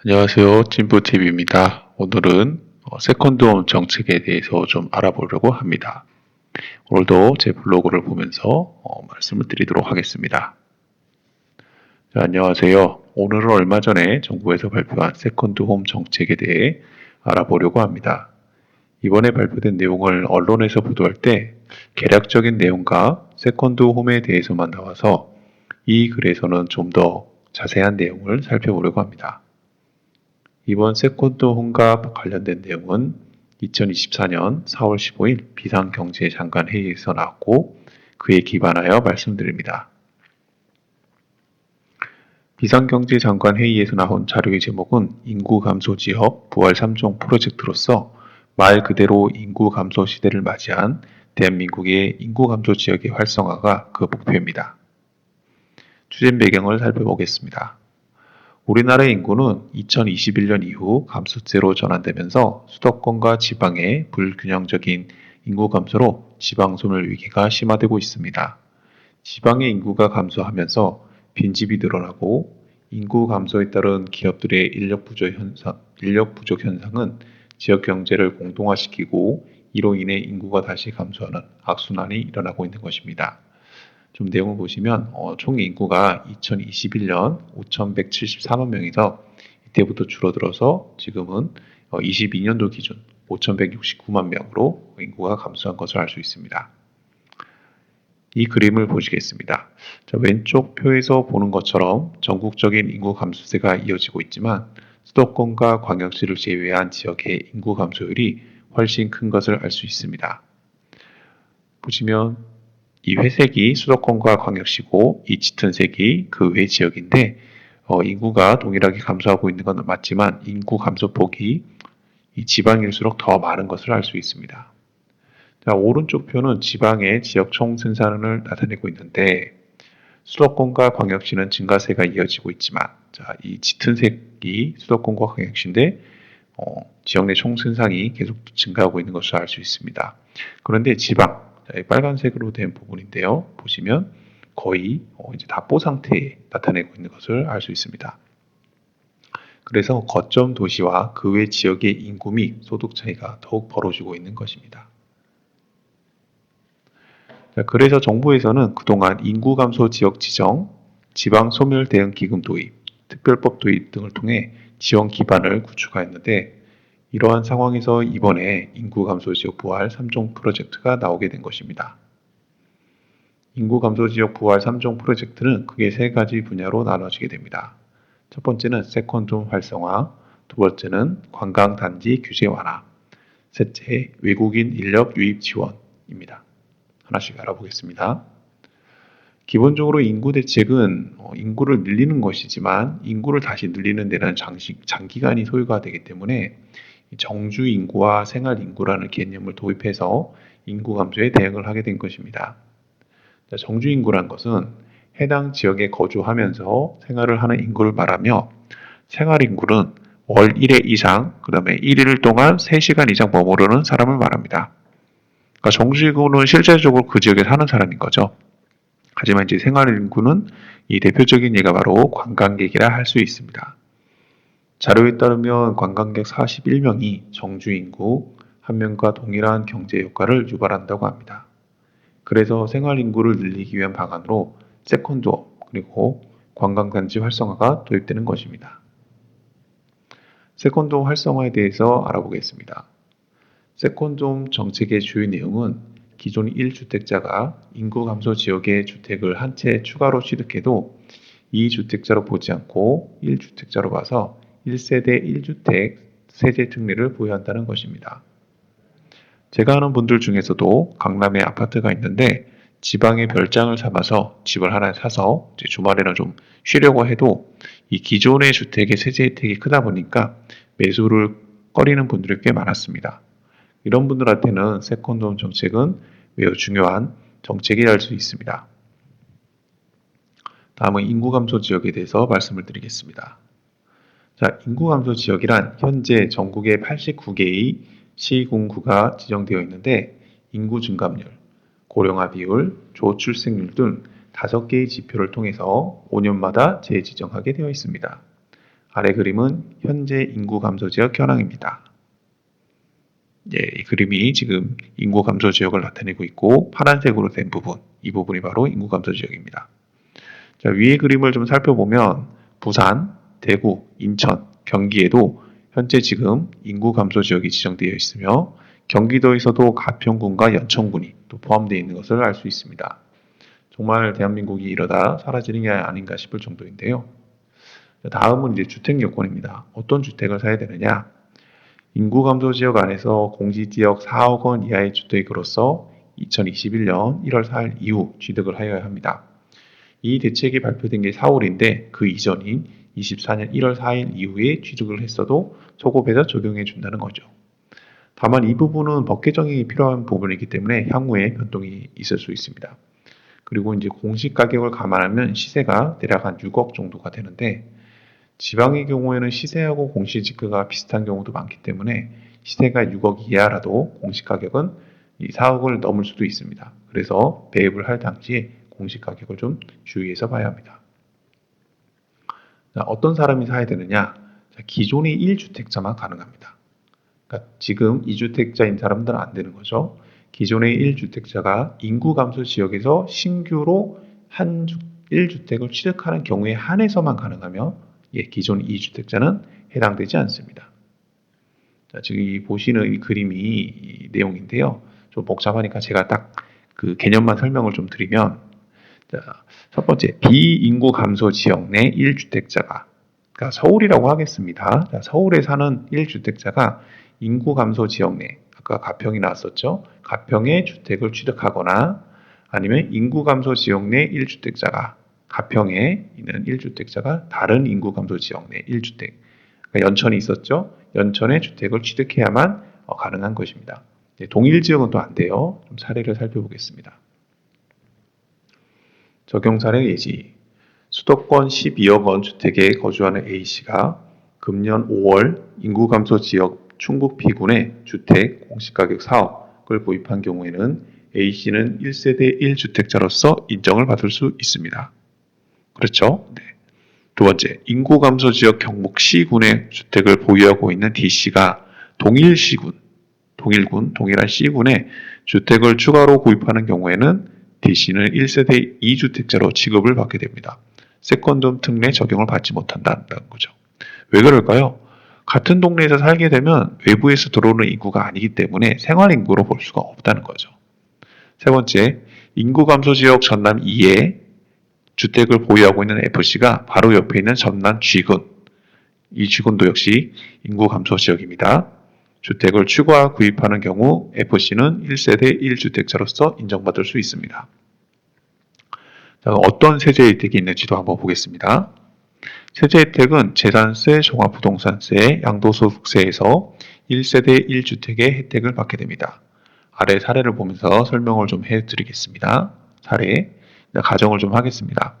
안녕하세요. 찐부TV입니다. 오늘은 세컨드홈 정책에 대해서 좀 알아보려고 합니다. 오늘도 제 블로그를 보면서 말씀을 드리도록 하겠습니다. 자, 안녕하세요. 오늘은 얼마 전에 정부에서 발표한 세컨드홈 정책에 대해 알아보려고 합니다. 이번에 발표된 내용을 언론에서 보도할 때 개략적인 내용과 세컨드홈에 대해서만 나와서 이 글에서는 좀 더 자세한 내용을 살펴보려고 합니다. 이번 세컨드홈과 관련된 내용은 2024년 4월 15일 비상경제장관 회의에서 나왔고 그에 기반하여 말씀드립니다. 비상경제장관 회의에서 나온 자료의 제목은 인구 감소 지역 부활 3종 프로젝트로서 말 그대로 인구 감소 시대를 맞이한 대한민국의 인구 감소 지역의 활성화가 그 목표입니다. 추진 배경을 살펴보겠습니다. 우리나라의 인구는 2021년 이후 감소세로 전환되면서 수도권과 지방의 불균형적인 인구 감소로 지방 소멸 위기가 심화되고 있습니다. 지방의 인구가 감소하면서 빈집이 늘어나고 인구 감소에 따른 기업들의 인력 부족 현상은 지역 경제를 공동화시키고 이로 인해 인구가 다시 감소하는 악순환이 일어나고 있는 것입니다. 좀 내용을 보시면 총 인구가 2021년 5,174만 명에서 이때부터 줄어들어서 지금은 22년도 기준 5,169만 명으로 인구가 감소한 것을 알 수 있습니다. 이 그림을 보시겠습니다. 자, 왼쪽 표에서 보는 것처럼 전국적인 인구 감소세가 이어지고 있지만 수도권과 광역시를 제외한 지역의 인구 감소율이 훨씬 큰 것을 알 수 있습니다. 보시면 이 회색이 수도권과 광역시고 이 짙은 색이 그 외 지역인데 인구가 동일하게 감소하고 있는 건 맞지만 인구 감소폭이 이 지방일수록 더 많은 것을 알 수 있습니다. 자, 오른쪽 표는 지방의 지역 총생산을 나타내고 있는데 수도권과 광역시는 증가세가 이어지고 있지만 자, 이 짙은 색이 수도권과 광역시인데 지역 내 총생산이 계속 증가하고 있는 것을 알 수 있습니다. 그런데 지방, 빨간색으로 된 부분인데요. 보시면 거의 이제 답보 상태에 나타내고 있는 것을 알 수 있습니다. 그래서 거점 도시와 그 외 지역의 인구 및 소득 차이가 더욱 벌어지고 있는 것입니다. 그래서 정부에서는 그동안 인구 감소 지역 지정, 지방 소멸 대응 기금 도입, 특별법 도입 등을 통해 지원 기반을 구축하였는데 이러한 상황에서 이번에 인구 감소 지역 부활 3종 프로젝트가 나오게 된 것입니다. 인구 감소 지역 부활 3종 프로젝트는 크게 세 가지 분야로 나눠지게 됩니다. 첫 번째는 세컨드홈 활성화, 두 번째는 관광단지 규제 완화, 셋째 외국인 인력 유입 지원입니다. 하나씩 알아보겠습니다. 기본적으로 인구 대책은 인구를 늘리는 것이지만 인구를 다시 늘리는 데는 장기간이 소요가 되기 때문에 정주 인구와 생활 인구라는 개념을 도입해서 인구 감소에 대응을 하게 된 것입니다. 정주 인구란 것은 해당 지역에 거주하면서 생활을 하는 인구를 말하며 생활 인구는 월 1회 이상, 그 다음에 1일 동안 3시간 이상 머무르는 사람을 말합니다. 그러니까 정주 인구는 실제적으로 그 지역에 사는 사람인 거죠. 하지만 이제 생활 인구는 이 대표적인 예가 바로 관광객이라 할 수 있습니다. 자료에 따르면 관광객 41명이 정주 인구 1명과 동일한 경제 효과를 유발한다고 합니다. 그래서 생활 인구를 늘리기 위한 방안으로 세컨드홈 그리고 관광단지 활성화가 도입되는 것입니다. 세컨드홈 활성화에 대해서 알아보겠습니다. 세컨드홈 정책의 주요 내용은 기존 1주택자가 인구 감소 지역의 주택을 한 채 추가로 취득해도 2주택자로 보지 않고 1주택자로 봐서 1세대 1주택 세제 특례를 부여한다는 것입니다. 제가 아는 분들 중에서도 강남에 아파트가 있는데 지방에 별장을 삼아서 집을 하나 사서 주말에는 좀 쉬려고 해도 이 기존의 주택의 세제 혜택이 크다 보니까 매수를 꺼리는 분들이 꽤 많았습니다. 이런 분들한테는 세컨드홈 정책은 매우 중요한 정책이라 할 수 있습니다. 다음은 인구 감소 지역에 대해서 말씀을 드리겠습니다. 자, 인구 감소 지역이란 현재 전국에 89개의 시군구가 지정되어 있는데 인구 증감률, 고령화 비율, 저출생률 등 5개의 지표를 통해서 5년마다 재지정하게 되어 있습니다. 아래 그림은 현재 인구 감소 지역 현황입니다. 이 그림이 지금 인구 감소 지역을 나타내고 있고 파란색으로 된 부분, 이 부분이 바로 인구 감소 지역입니다. 자, 위의 그림을 좀 살펴보면 부산, 대구, 인천, 경기에도 현재 지금 인구 감소 지역이 지정되어 있으며 경기도에서도 가평군과 연천군이 또 포함되어 있는 것을 알 수 있습니다. 정말 대한민국이 이러다 사라지는 게 아닌가 싶을 정도인데요. 다음은 이제 주택 요건입니다. 어떤 주택을 사야 되느냐? 인구 감소 지역 안에서 공시지역 4억 원 이하의 주택으로서 2021년 1월 4일 이후 취득을 하여야 합니다. 이 대책이 발표된 게 4월인데 그 이전인 24년 1월 4일 이후에 취득을 했어도 소급해서 적용해 준다는 거죠. 다만 이 부분은 법 개정이 필요한 부분이기 때문에 향후에 변동이 있을 수 있습니다. 그리고 이제 공시 가격을 감안하면 시세가 대략 한 6억 정도가 되는데 지방의 경우에는 시세하고 공시지가가 비슷한 경우도 많기 때문에 시세가 6억 이하라도 공시가격은 이 4억을 넘을 수도 있습니다. 그래서 매입을 할 당시에 공시가격을 좀 주의해서 봐야 합니다. 자, 어떤 사람이 사야 되느냐? 자, 기존의 1주택자만 가능합니다. 그러니까 지금 2주택자인 사람들은 안 되는 거죠. 기존의 1주택자가 인구 감소 지역에서 신규로 1주택을 취득하는 경우에 한해서만 가능하며 기존 2주택자는 해당되지 않습니다. 자, 지금 이 보시는 이 그림이 이 내용인데요. 좀 복잡하니까 제가 딱 그 개념만 설명을 좀 드리면, 자, 첫 번째, 비인구 감소 지역 내 1주택자가, 그러니까 서울이라고 하겠습니다. 자, 서울에 사는 1주택자가 인구 감소 지역 내, 아까 가평이 나왔었죠. 가평에 주택을 취득하거나 아니면 인구 감소 지역 내 1주택자가 가평에 있는 1주택자가 다른 인구 감소 지역 내 1주택, 그러니까 연천이 있었죠. 연천에 주택을 취득해야만 가능한 것입니다. 동일 지역은 또 안 돼요. 좀 사례를 살펴보겠습니다. 적용 사례 예시. 수도권 12억 원 주택에 거주하는 A씨가 금년 5월 인구 감소 지역 충북 B군에 주택 공시가격 4억을 구입한 경우에는 A씨는 1세대 1주택자로서 인정을 받을 수 있습니다. 그렇죠? 네. 두 번째, 인구 감소 지역 경북 C군의 주택을 보유하고 있는 D씨가 동일한 C군에 주택을 추가로 구입하는 경우에는 D씨는 1세대 2주택자로 취급을 받게 됩니다. 세컨덤 특례 적용을 받지 못한다는 거죠. 왜 그럴까요? 같은 동네에서 살게 되면 외부에서 들어오는 인구가 아니기 때문에 생활인구로 볼 수가 없다는 거죠. 세 번째, 인구 감소 지역 전남 2에 주택을 보유하고 있는 F씨가 바로 옆에 있는 전남 G군, 이 G군도 역시 인구 감소 지역입니다. 주택을 추가 구입하는 경우 F씨는 1세대 1주택자로서 인정받을 수 있습니다. 자, 어떤 세제 혜택이 있는지도 한번 보겠습니다. 세제 혜택은 재산세, 종합부동산세, 양도소득세에서 1세대 1주택의 혜택을 받게 됩니다. 아래 사례를 보면서 설명을 좀 해드리겠습니다. 사례, 가정을 좀 하겠습니다.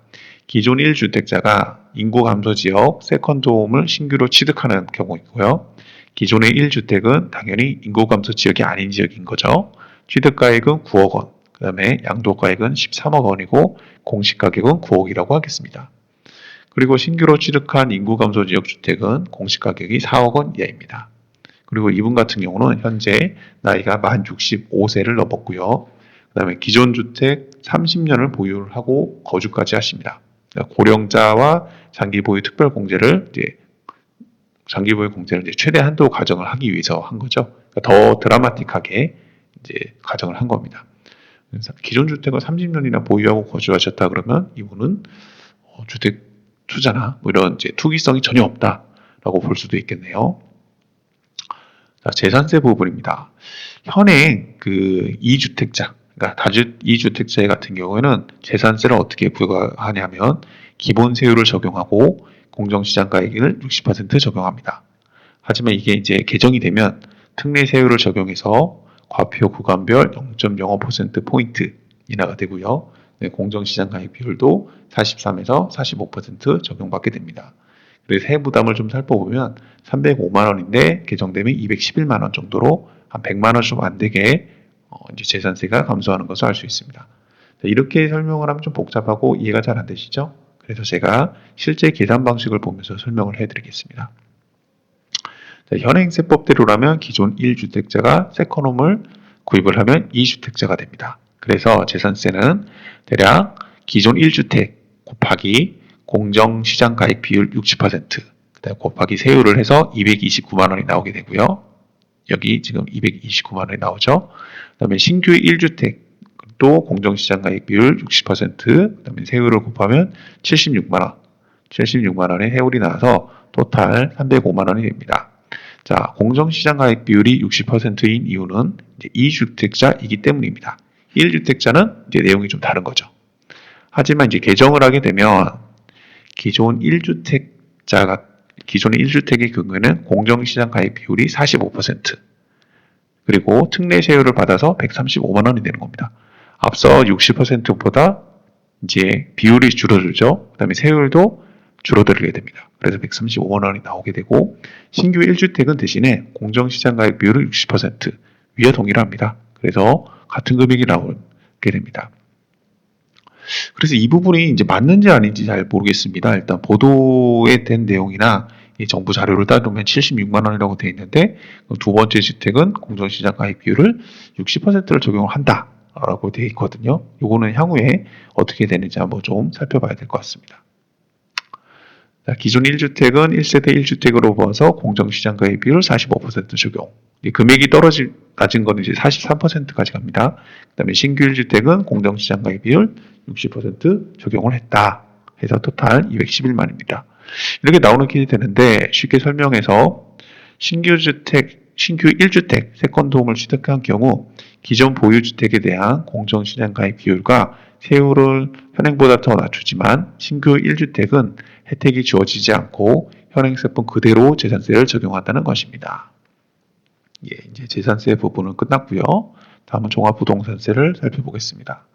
기존 1주택자가 인구 감소 지역 세컨드홈을 신규로 취득하는 경우이고요. 기존의 1주택은 당연히 인구 감소 지역이 아닌 지역인 거죠. 취득가액은 9억 원, 그 다음에 양도가액은 13억 원이고 공시가격은 9억이라고 하겠습니다. 그리고 신규로 취득한 인구 감소 지역 주택은 공시가격이 4억 원 이하입니다. 그리고 이분 같은 경우는 현재 나이가 만 65세를 넘었고요. 그 다음에 기존 주택 30년을 보유를 하고 거주까지 하십니다. 그러니까 고령자와 장기 보유 특별 공제를 장기 보유 공제를 최대 한도 가정을 하기 위해서 한 거죠. 그러니까 더 드라마틱하게 가정을 한 겁니다. 그래서 기존 주택을 30년이나 보유하고 거주하셨다 그러면 이분은 주택 투자나 이런 투기성이 전혀 없다라고 볼 수도 있겠네요. 자, 재산세 부분입니다. 현행 그 2주택자, 그러니까 다주 2주택자 같은 경우에는 재산세를 어떻게 부과하냐면 기본세율을 적용하고 공정시장가액을 60% 적용합니다. 하지만 이게 개정이 되면 특례세율을 적용해서 과표 구간별 0.05% 인하가 되고요. 공정시장가액 비율도 43에서 45% 적용받게 됩니다. 그래서 세부담을 좀 살펴보면 305만 원인데 개정되면 211만 원 정도로 한 100만 원 좀 안 되게 재산세가 감소하는 것을 알 수 있습니다. 이렇게 설명을 하면 좀 복잡하고 이해가 잘 안 되시죠? 그래서 제가 실제 계산 방식을 보면서 설명을 해드리겠습니다. 자, 현행 세법대로라면 기존 1주택자가 세컨홈을 구입을 하면 2주택자가 됩니다. 그래서 재산세는 대략 기존 1주택 곱하기 공정시장 가액 비율 60%, 그다음 곱하기 세율을 해서 229만 원이 나오게 되고요. 여기 지금 229만 원이 나오죠. 그다음에 신규 1주택도 공정시장 가액 비율 60%, 그다음에 세율을 곱하면 76만 원, 76만 원의 세율이 나와서 토탈 305만 원이 됩니다. 자, 공정시장 가액 비율이 60%인 이유는 이제 2주택자이기 때문입니다. 1주택자는 이제 내용이 좀 다른 거죠. 하지만 이제 개정을 하게 되면 기존 1주택자가 기존의 1주택의 경우에는 공정시장 가액 비율이 45%, 그리고 특례세율을 받아서 135만 원이 되는 겁니다. 앞서 60%보다 이제 비율이 줄어들죠. 그 다음에 세율도 줄어들게 됩니다. 그래서 135만 원이 나오게 되고, 신규 1주택은 대신에 공정시장 가액 비율을 60%, 위와 동일합니다. 그래서 같은 금액이 나오게 됩니다. 그래서 이 부분이 이제 맞는지 아닌지 잘 모르겠습니다. 일단 보도에 된 내용이나 이 정부 자료를 따르면 76만 원이라고 되어 있는데, 두 번째 주택은 공정시장 가액 비율을 60%를 적용을 한다라고 되어 있거든요. 이거는 향후에 어떻게 되는지 한번 좀 살펴봐야 될 것 같습니다. 자, 기존 1주택은 1세대 1주택으로 봐서 공정시장 가액 비율 45% 적용. 금액이 낮은 거는 이제 43%까지 갑니다. 그 다음에 신규 1주택은 공정시장 가액 비율 60% 적용을 했다. 해서 토탈 211만입니다. 이렇게 나오는 길이 되는데, 쉽게 설명해서 신규 1주택 세컨드홈을 취득한 경우 기존 보유주택에 대한 공정시장 가액 비율과 세율을 현행보다 더 낮추지만, 신규 1주택은 혜택이 주어지지 않고 현행세법 그대로 재산세를 적용한다는 것입니다. 예, 이제 재산세 부분은 끝났고요. 다음은 종합부동산세를 살펴보겠습니다.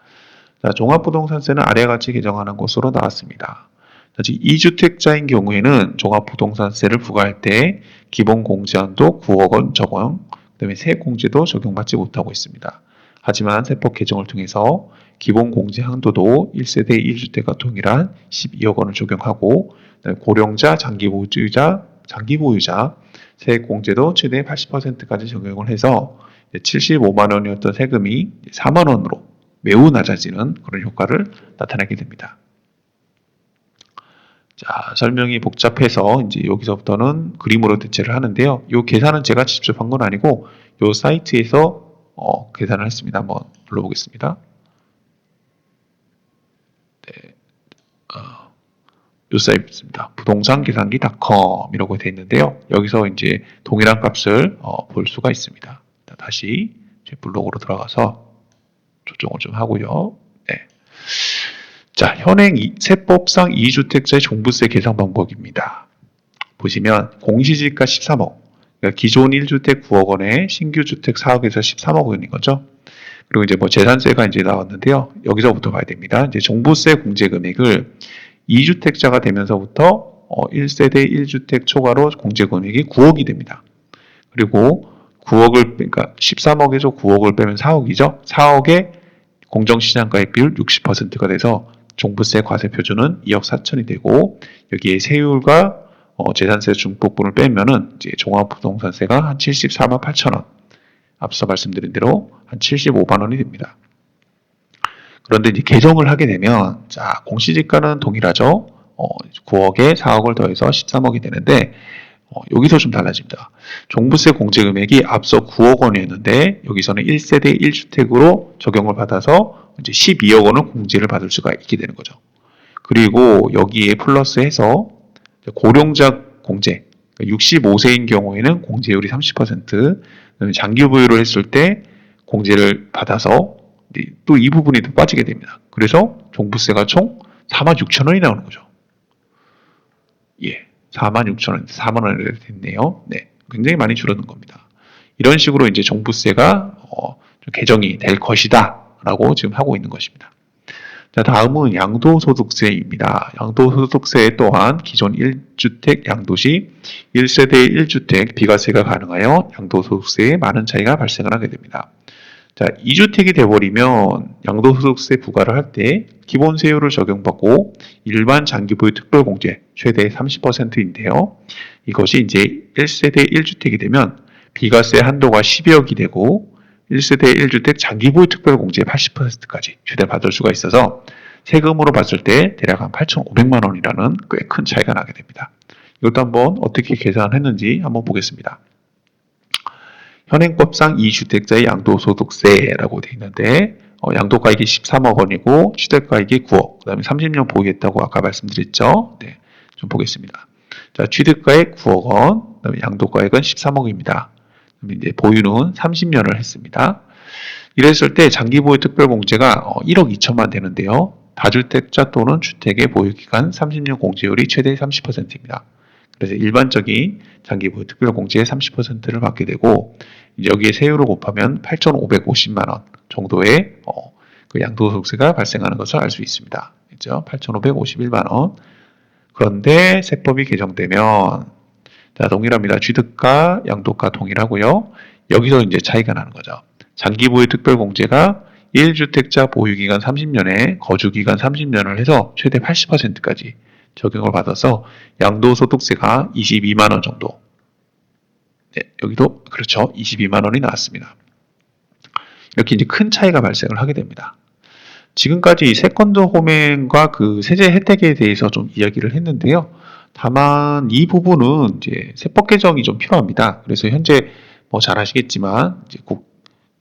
자, 종합부동산세는 아래와 같이 개정하는 것으로 나왔습니다. 2주택자인 경우에는 종합부동산세를 부과할 때 기본공제한도 9억 원 적용, 그 다음에 세액공제도 적용받지 못하고 있습니다. 하지만 세법 개정을 통해서 기본공제 한도도 1세대 1주택과 동일한 12억 원을 적용하고, 고령자, 장기보유자 세액공제도 최대 80%까지 적용을 해서 75만 원이었던 세금이 4만 원으로 매우 낮아지는 그런 효과를 나타내게 됩니다. 자, 설명이 복잡해서 이제 여기서부터는 그림으로 대체를 하는데요. 이 계산은 제가 직접 한 건 아니고 이 사이트에서 계산을 했습니다. 한번 불러보겠습니다. 네, 이 사이트입니다. 부동산계산기.com이라고 되어 있는데요. 여기서 이제 동일한 값을 볼 수가 있습니다. 다시 제 블로그로 들어가서 조정을 좀 하고요. 네. 자, 현행 세법상 2주택자의 종부세 계산 방법입니다. 보시면 공시지가 13억, 그러니까 기존 1주택 9억 원에 신규 주택 4억에서 13억 원인 거죠. 그리고 이제 재산세가 이제 나왔는데요. 여기서부터 봐야 됩니다. 이제 종부세 공제 금액을 2주택자가 되면서부터 1세대 1주택 초과로 공제 금액이 9억이 됩니다. 그리고 9억을, 그러니까 13억에서 9억을 빼면 4억이죠. 4억에 공정시장가액 비율 60%가 돼서 종부세 과세 표준은 2억 4천이 되고, 여기에 세율과 재산세 중폭분을 빼면은 이제 종합부동산세가 한 74만 8천 원, 앞서 말씀드린 대로 한 75만 원이 됩니다. 그런데 이제 개정을 하게 되면, 자, 공시지가는 동일하죠. 9억에 4억을 더해서 13억이 되는데, 여기서 좀 달라집니다. 종부세 공제 금액이 앞서 9억 원이었는데, 여기서는 1세대 1주택으로 적용을 받아서 이제 12억 원을 공제를 받을 수가 있게 되는 거죠. 그리고 여기에 플러스해서 고령자 공제, 65세인 경우에는 공제율이 30%, 장기 보유를 했을 때 공제를 받아서 또 이 부분이 또 빠지게 됩니다. 그래서 종부세가 총 4만 6천 원이 나오는 거죠. 예, 4만 6천 원, 4만 원이 됐네요. 네, 굉장히 많이 줄어든 겁니다. 이런 식으로 이제 종부세가 개정이 될 것이다라고 지금 하고 있는 것입니다. 자, 다음은 양도소득세입니다. 양도소득세 또한 기존 1주택 양도시 1세대 1주택 비과세가 가능하여 양도소득세에 많은 차이가 발생을 하게 됩니다. 자, 2주택이 돼버리면 양도소득세 부과를 할 때 기본 세율을 적용받고 일반 장기보유 특별공제 최대 30%인데요. 이것이 이제 1세대 1주택이 되면 비과세 한도가 12억이 되고 1세대 1주택 장기보유 특별공제 80%까지 최대 받을 수가 있어서 세금으로 봤을 때 대략 한 8,500만 원이라는 꽤 큰 차이가 나게 됩니다. 이것도 한번 어떻게 계산했는지 한번 보겠습니다. 현행법상 2주택자의 양도소득세라고 되어 있는데 양도가액이 13억 원이고 취득가액이 9억, 그 다음에 30년 보유했다고 아까 말씀드렸죠. 네, 좀 보겠습니다. 자, 취득가액 9억 원, 그 다음에 양도가액은 13억입니다. 이제 보유는 30년을 했습니다. 이랬을 때 장기보유 특별공제가 1억 2천만 되는데요. 다주택자 또는 주택의 보유기간 30년 공제율이 최대 30%입니다. 그래서 일반적인 장기보유 특별공제의 30%를 받게 되고 여기에 세율을 곱하면 8,550만 원 정도의 그 양도소득세가 발생하는 것을 알 수 있습니다. 그렇죠? 8,551만 원. 그런데 세법이 개정되면 자, 동일합니다. 취득가, 양도가 동일하고요. 여기서 이제 차이가 나는 거죠. 장기보유 특별공제가 1주택자 보유기간 30년에 거주기간 30년을 해서 최대 80%까지 적용을 받아서 양도소득세가 22만 원 정도. 네, 여기도 그렇죠. 22만 원이 나왔습니다. 이렇게 이제 큰 차이가 발생을 하게 됩니다. 지금까지 세컨드 홈앤과 그 세제 혜택에 대해서 좀 이야기를 했는데요. 다만 이 부분은 이제 세법 개정이 좀 필요합니다. 그래서 현재 뭐 잘 아시겠지만 이제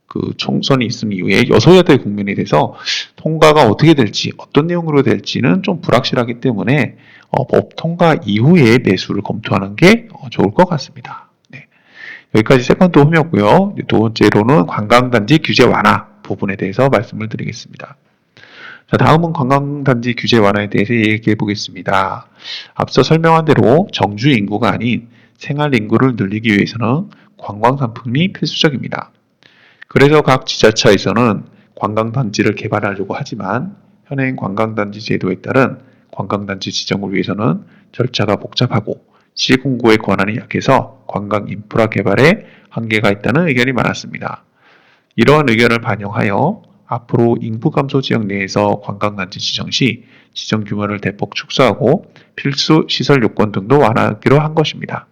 그 총선이 있은 이후에 여소야대 국면이 돼서 통과가 어떻게 될지 어떤 내용으로 될지는 좀 불확실하기 때문에 법 통과 이후에 매수를 검토하는 게 좋을 것 같습니다. 네. 여기까지 세컨드 홈이었고요. 두 번째로는 관광단지 규제 완화 부분에 대해서 말씀을 드리겠습니다. 자, 다음은 관광단지 규제 완화에 대해서 얘기해 보겠습니다. 앞서 설명한 대로 정주 인구가 아닌 생활 인구를 늘리기 위해서는 관광 상품이 필수적입니다. 그래서 각 지자체에서는 관광단지를 개발하려고 하지만 현행 관광단지 제도에 따른 관광단지 지정을 위해서는 절차가 복잡하고 시공구의 권한이 약해서 관광 인프라 개발에 한계가 있다는 의견이 많았습니다. 이러한 의견을 반영하여 앞으로 인구 감소 지역 내에서 관광단지 지정 시 지정 규모를 대폭 축소하고 필수 시설 요건 등도 완화하기로 한 것입니다.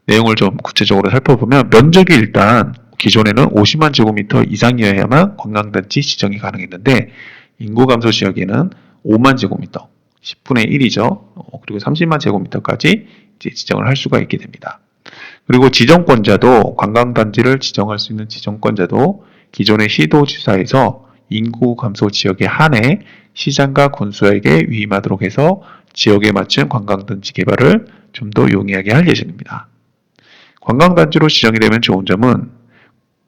내용을 좀 구체적으로 살펴보면 면적이 일단 기존에는 50만 제곱미터 이상이어야만 관광단지 지정이 가능했는데 인구 감소 지역에는 5만 제곱미터, 10분의 1이죠. 그리고 30만 제곱미터까지 이제 지정을 할 수가 있게 됩니다. 그리고 지정권자도 관광단지를 지정할 수 있는 지정권자도 기존의 시도지사에서 인구 감소 지역에 한해 시장과 군수에게 위임하도록 해서 지역에 맞춘 관광단지 개발을 좀 더 용이하게 할 예정입니다. 관광단지로 지정이 되면 좋은 점은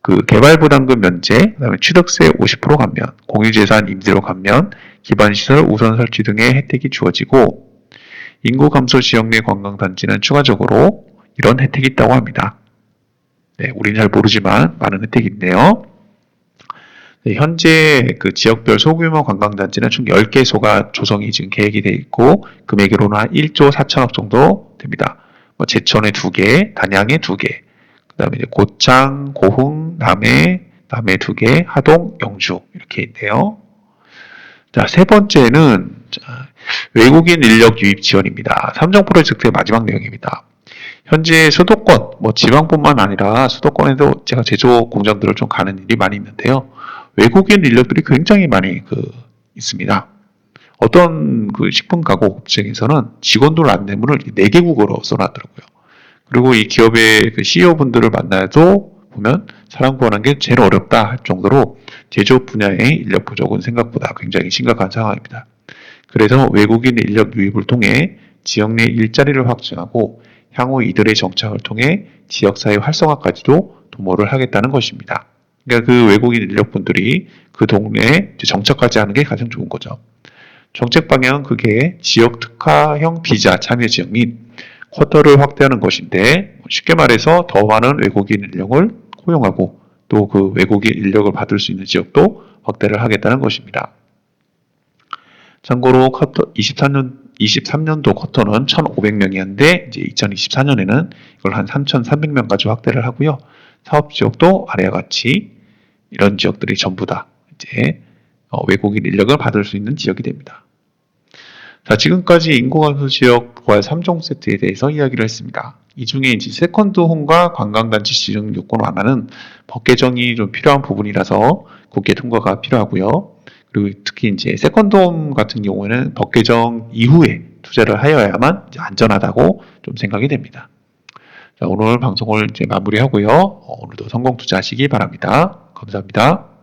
그 개발부담금 면제, 그다음에 취득세 50% 감면, 공유재산 임대료 감면, 기반시설 우선 설치 등의 혜택이 주어지고 인구 감소 지역 내 관광단지는 추가적으로 이런 혜택이 있다고 합니다. 네, 우리는 잘 모르지만 많은 혜택이 있네요. 네, 현재 그 지역별 소규모 관광단지는 총 10개소가 조성이 지금 계획이 되어 있고 금액으로는 한 1조 4천억 정도 됩니다. 제천에 2개, 단양에 2개, 그 다음에 이제 고창, 고흥, 남해 2개, 하동, 영주 이렇게 있네요. 자, 세 번째는 외국인 인력 유입 지원입니다. 삼정 프로젝트의 마지막 내용입니다. 현재 수도권, 지방뿐만 아니라 수도권에도 제가 제조 공장들을 좀 가는 일이 많이 있는데요. 외국인 인력들이 굉장히 많이 있습니다. 어떤 그 식품 가공 업체에서는 직원들 안내문을 4개국어로 써놨더라고요. 그리고 이 기업의 그 CEO분들을 만나도 보면 사람 구하는 게 제일 어렵다 할 정도로 제조업 분야의 인력 부족은 생각보다 굉장히 심각한 상황입니다. 그래서 외국인 인력 유입을 통해 지역 내 일자리를 확충하고 향후 이들의 정착을 통해 지역사회 활성화까지도 도모를 하겠다는 것입니다. 그러니까 그 외국인 인력분들이 그 동네에 정착하지 않은 게 가장 좋은 거죠. 정책 방향은 그게 지역 특화형 비자 참여 지역 및 쿼터를 확대하는 것인데 쉽게 말해서 더 많은 외국인 인력을 고용하고 또 그 외국인 인력을 받을 수 있는 지역도 확대를 하겠다는 것입니다. 참고로 23년도 쿼터는 2,500명이었는데 이제 2024년에는 이걸 한 3,300명까지 확대를 하고요. 사업 지역도 아래와 같이 이런 지역들이 전부 다 이제 외국인 인력을 받을 수 있는 지역이 됩니다. 자, 지금까지 인구 감소 지역 부활 3종 세트에 대해서 이야기를 했습니다. 이 중에 이제 세컨드 홈과 관광단지 지정 요건 완화는 법 개정이 좀 필요한 부분이라서 국회 통과가 필요하고요. 그리고 특히 이제 세컨드 홈 같은 경우에는 법 개정 이후에 투자를 하여야만 이제 안전하다고 좀 생각이 됩니다. 자, 오늘 방송을 이제 마무리하고요. 오늘도 성공 투자하시기 바랍니다. 감사합니다.